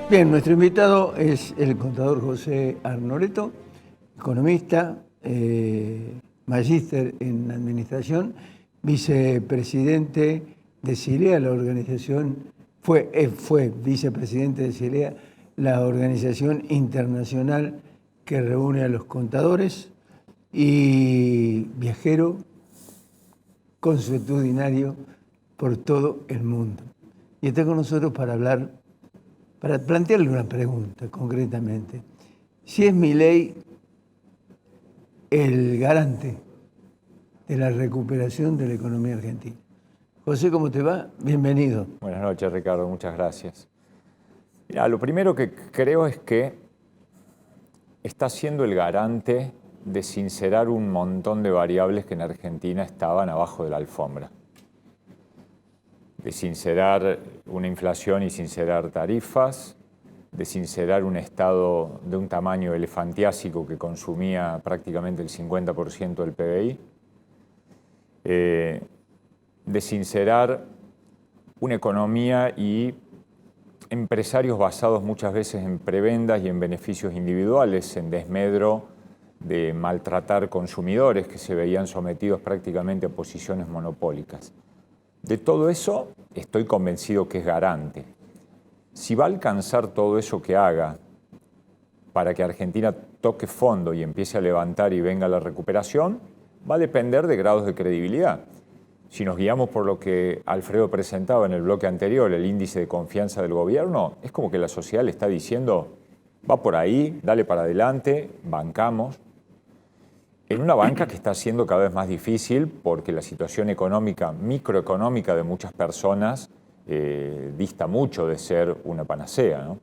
Bien, nuestro invitado es el contador José Arnoreto, economista, magíster en administración, vicepresidente de CILEA, la organización, fue vicepresidente de CILEA, la organización internacional que reúne a los contadores, y viajero consuetudinario por todo el mundo. Y está con nosotros para plantearle una pregunta concretamente. Si es Milei el garante de la recuperación de la economía argentina. José, ¿cómo te va? Bienvenido. Buenas noches, Ricardo. Muchas gracias. Mira, lo primero que creo es que está siendo el garante de sincerar un montón de variables que en Argentina estaban abajo de la alfombra. De sincerar una inflación y sincerar tarifas, de sincerar un Estado de un tamaño elefantiásico que consumía prácticamente el 50% del PBI, de sincerar una economía y empresarios basados muchas veces en prebendas y en beneficios individuales, en desmedro de maltratar consumidores que se veían sometidos prácticamente a posiciones monopólicas. De todo eso estoy convencido que es garante. Si va a alcanzar todo eso que haga para que Argentina toque fondo y empiece a levantar y venga la recuperación, va a depender de grados de credibilidad. Si nos guiamos por lo que Alfredo presentaba en el bloque anterior, el índice de confianza del gobierno, es como que la sociedad le está diciendo, va por ahí, dale para adelante, bancamos. En una banca que está siendo cada vez más difícil porque la situación económica, microeconómica de muchas personas dista mucho de ser una panacea, ¿no?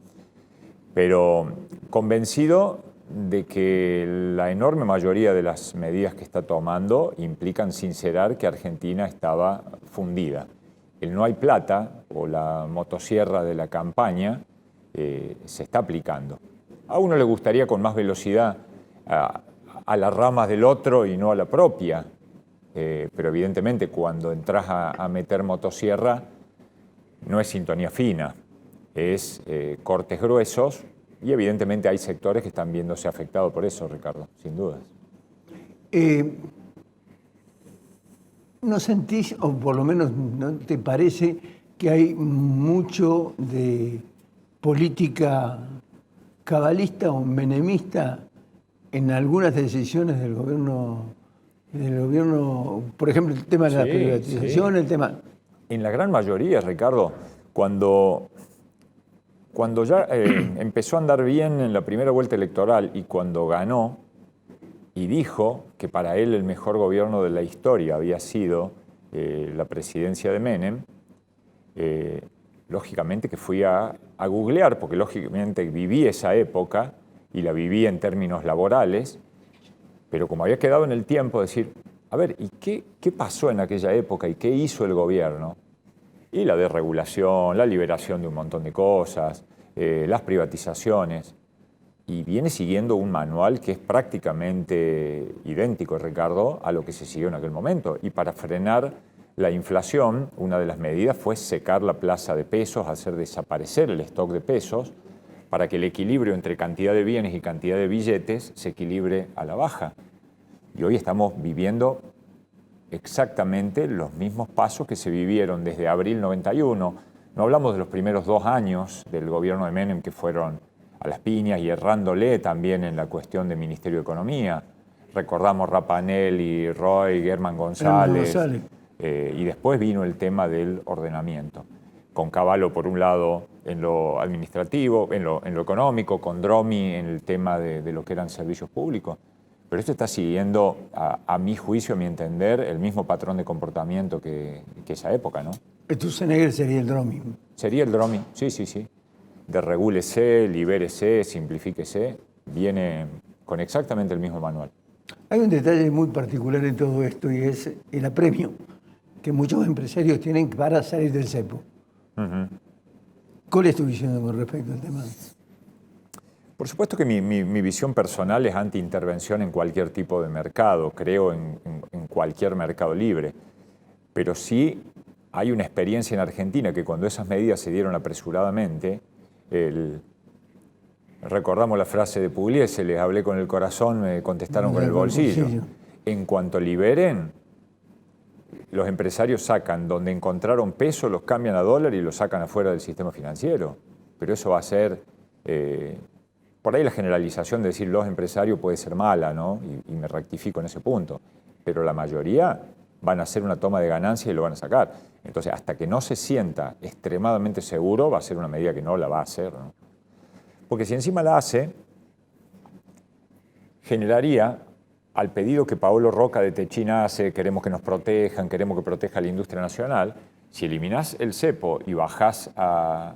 Pero convencido de que la enorme mayoría de las medidas que está tomando implican sincerar que Argentina estaba fundida. El no hay plata o la motosierra de la campaña se está aplicando. A uno le gustaría con más velocidad a las ramas del otro y no a la propia, pero evidentemente cuando entras a meter motosierra no es sintonía fina, es cortes gruesos y evidentemente hay sectores que están viéndose afectados por eso, Ricardo, sin dudas. ¿No sentís, o por lo menos no te parece, que hay mucho de política cabalista o menemista en algunas decisiones del gobierno, por ejemplo, el tema de la privatización, el tema... En la gran mayoría, Ricardo, cuando ya empezó a andar bien en la primera vuelta electoral y cuando ganó y dijo que para él el mejor gobierno de la historia había sido la presidencia de Menem, lógicamente que fui a googlear, porque lógicamente viví esa época y la viví en términos laborales, pero como había quedado en el tiempo, decir, a ver, ¿y qué pasó en aquella época y qué hizo el gobierno? Y la desregulación, la liberación de un montón de cosas, las privatizaciones, y viene siguiendo un manual que es prácticamente idéntico, Ricardo, a lo que se siguió en aquel momento. Y para frenar la inflación, una de las medidas fue secar la plaza de pesos, hacer desaparecer el stock de pesos, para que el equilibrio entre cantidad de bienes y cantidad de billetes se equilibre a la baja. Y hoy estamos viviendo exactamente los mismos pasos que se vivieron desde abril 91. No hablamos de los primeros 2 años del gobierno de Menem que fueron a las piñas y errándole también en la cuestión del Ministerio de Economía. Recordamos Rapanelli, Roy, Germán González. Y después vino el tema del ordenamiento. Con Cavallo por un lado en lo administrativo, en lo económico, con Dromi en el tema de lo que eran servicios públicos. Pero esto está siguiendo, a mi juicio, a mi entender, el mismo patrón de comportamiento que esa época, ¿no? Sturzenegger sería el Dromi. Sería el Dromi, sí. Desregúlese, libérese, simplifíquese, viene con exactamente el mismo manual. Hay un detalle muy particular en todo esto y es el apremio que muchos empresarios tienen para salir del cepo. ¿Cuál es tu visión con respecto al tema? Por supuesto que mi visión personal es anti-intervención en cualquier tipo de mercado, creo en cualquier mercado libre, pero sí hay una experiencia en Argentina que cuando esas medidas se dieron apresuradamente, el recordamos la frase de Pugliese, les hablé con el corazón, me contestaron con el bolsillo. En cuanto liberen, los empresarios sacan donde encontraron peso, los cambian a dólar y los sacan afuera del sistema financiero. Pero eso va a ser, por ahí la generalización de decir los empresarios puede ser mala, ¿no? Y me rectifico en ese punto. Pero la mayoría van a hacer una toma de ganancia y lo van a sacar. Entonces, hasta que no se sienta extremadamente seguro, va a ser una medida que no la va a hacer, ¿no? Porque si encima la hace, generaría, al pedido que Paolo Roca de Techin hace, queremos que nos protejan, queremos que proteja la industria nacional, si eliminás el cepo y bajás a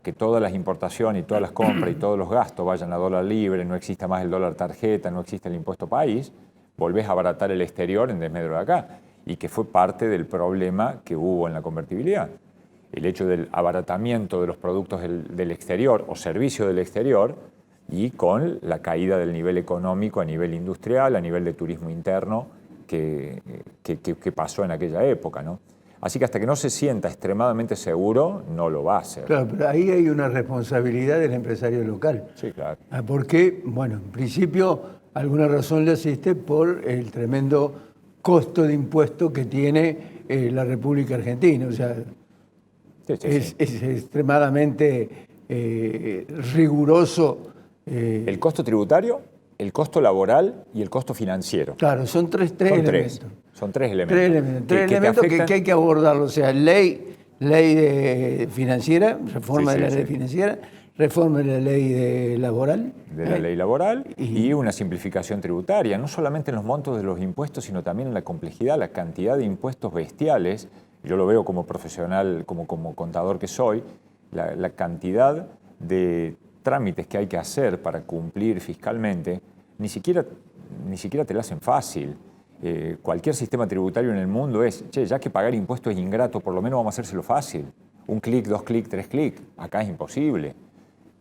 que todas las importaciones y todas las compras y todos los gastos vayan a dólar libre, no exista más el dólar tarjeta, no existe el impuesto país, volvés a abaratar el exterior en desmedro de acá, y que fue parte del problema que hubo en la convertibilidad. El hecho del abaratamiento de los productos del exterior o servicios del exterior y con la caída del nivel económico a nivel industrial, a nivel de turismo interno que pasó en aquella época, ¿no? Así que hasta que no se sienta extremadamente seguro, no lo va a hacer. Claro, pero ahí hay una responsabilidad del empresario local. Sí, claro. Porque, bueno, en principio, alguna razón le asiste por el tremendo costo de impuesto que tiene la República Argentina. O sea, es extremadamente riguroso. El costo tributario, el costo laboral y el costo financiero. Claro, son tres elementos. Son tres elementos. Tres elementos que hay que abordarlo. O sea, ley financiera, reforma de la ley financiera, reforma de la ley laboral. De la ley laboral y una simplificación tributaria, no solamente en los montos de los impuestos, sino también en la complejidad, la cantidad de impuestos bestiales. Yo lo veo como profesional, como contador que soy, la cantidad de trámites que hay que hacer para cumplir fiscalmente, ni siquiera te lo hacen fácil. Cualquier sistema tributario en el mundo es, ya que pagar impuestos es ingrato, por lo menos vamos a hacérselo fácil. Un clic, 2 clics, 3 clics. Acá es imposible.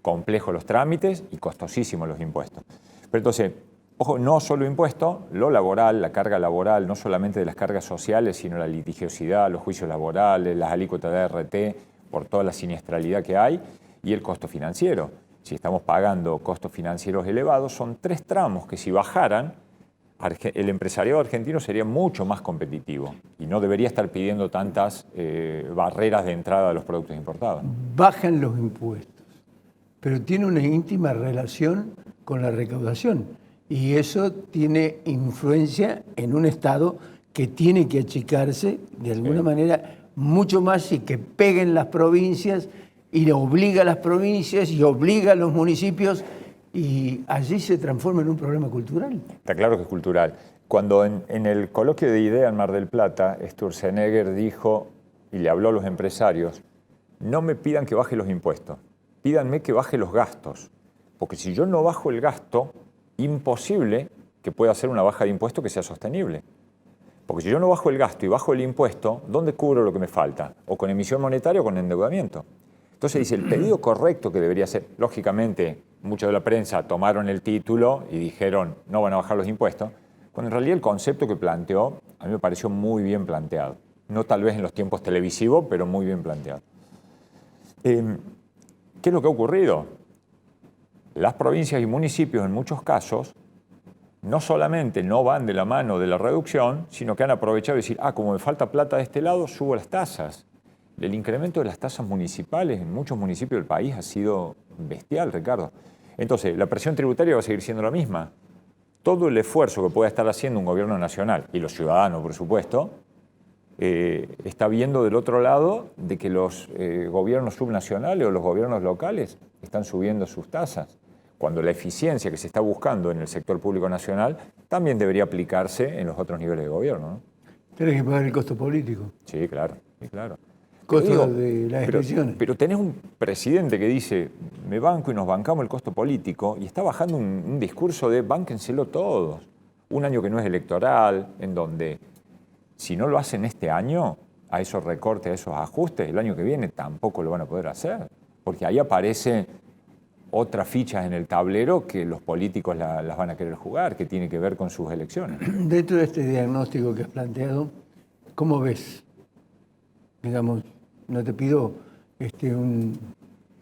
Complejos los trámites y costosísimos los impuestos. Pero entonces, ojo, no solo impuestos, lo laboral, la carga laboral, no solamente de las cargas sociales, sino la litigiosidad, los juicios laborales, las alícuotas de RT, por toda la siniestralidad que hay, y el costo financiero. Si estamos pagando costos financieros elevados, son 3 tramos que si bajaran, el empresariado argentino sería mucho más competitivo y no debería estar pidiendo tantas barreras de entrada a los productos importados. Bajan los impuestos, pero tiene una íntima relación con la recaudación y eso tiene influencia en un Estado que tiene que achicarse de alguna manera mucho más y que peguen las provincias y obliga a las provincias y obliga a los municipios y allí se transforma en un problema cultural. Está claro que es cultural. Cuando en el coloquio de IDEA en Mar del Plata, Sturzenegger dijo y le habló a los empresarios, no me pidan que baje los impuestos, pídanme que baje los gastos, porque si yo no bajo el gasto, imposible que pueda hacer una baja de impuestos que sea sostenible. Porque si yo no bajo el gasto y bajo el impuesto, ¿dónde cubro lo que me falta? O con emisión monetaria o con endeudamiento. Entonces dice, el pedido correcto que debería ser, lógicamente, muchos de la prensa tomaron el título y dijeron, no van a bajar los impuestos, cuando en realidad el concepto que planteó, a mí me pareció muy bien planteado. No tal vez en los tiempos televisivos, pero muy bien planteado. ¿Qué es lo que ha ocurrido? Las provincias y municipios, en muchos casos, no solamente no van de la mano de la reducción, sino que han aprovechado y decir, como me falta plata de este lado, subo las tasas. El incremento de las tasas municipales en muchos municipios del país ha sido bestial, Ricardo. Entonces, la presión tributaria va a seguir siendo la misma. Todo el esfuerzo que pueda estar haciendo un gobierno nacional, y los ciudadanos, por supuesto, está viendo del otro lado de que los gobiernos subnacionales o los gobiernos locales están subiendo sus tasas, cuando la eficiencia que se está buscando en el sector público nacional también debería aplicarse en los otros niveles de gobierno, ¿no? Tienes que pagar el costo político. Sí, claro, sí, claro. Costo de las expresiones. Pero tenés un presidente que dice, me banco y nos bancamos el costo político, y está bajando un discurso de bánquenselo todos. Un año que no es electoral, en donde si no lo hacen este año, a esos recortes, a esos ajustes, el año que viene tampoco lo van a poder hacer. Porque ahí aparecen otras fichas en el tablero que los políticos las van a querer jugar, que tiene que ver con sus elecciones. Dentro de este diagnóstico que has planteado, ¿cómo ves? Digamos, no te pido un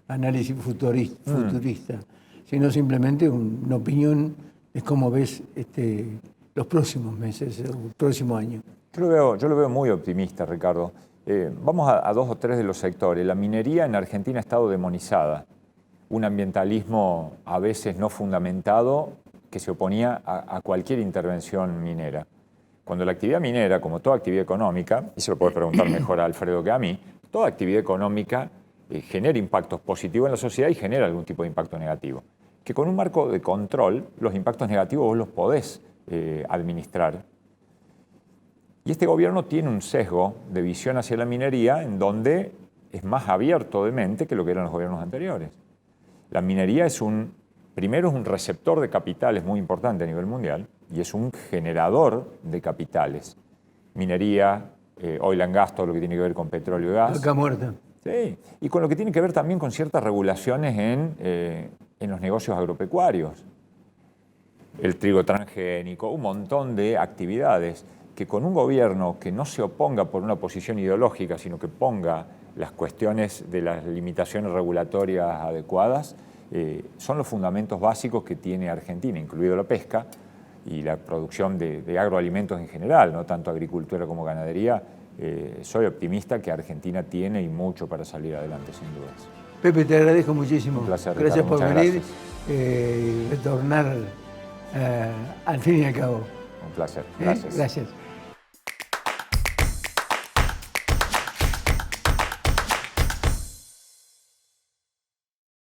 análisis futurista, sino simplemente una opinión de cómo ves los próximos meses, el próximo año. Yo lo veo muy optimista, Ricardo. Vamos a dos o tres de los sectores. La minería en Argentina ha estado demonizada. Un ambientalismo a veces no fundamentado que se oponía a cualquier intervención minera. Cuando la actividad minera, como toda actividad económica, y se lo puede preguntar mejor a Alfredo que a mí, toda actividad económica genera impactos positivos en la sociedad y genera algún tipo de impacto negativo. Que con un marco de control, los impactos negativos vos los podés administrar. Y este gobierno tiene un sesgo de visión hacia la minería en donde es más abierto de mente que lo que eran los gobiernos anteriores. La minería primero es un receptor de capitales muy importante a nivel mundial y es un generador de capitales. Minería, oil and gas, todo lo que tiene que ver con petróleo y gas. Vaca muerta. Sí, y con lo que tiene que ver también con ciertas regulaciones en los negocios agropecuarios. El trigo transgénico, un montón de actividades que con un gobierno que no se oponga por una posición ideológica, sino que ponga las cuestiones de las limitaciones regulatorias adecuadas, son los fundamentos básicos que tiene Argentina, incluido la pesca y la producción de agroalimentos en general, no tanto agricultura como ganadería. Soy optimista que Argentina tiene y mucho para salir adelante, sin dudas. Pepe, te agradezco muchísimo. Un placer, Gracias Ricardo, por muchas venir y retornar al fin y al cabo. Un placer. Gracias. Gracias.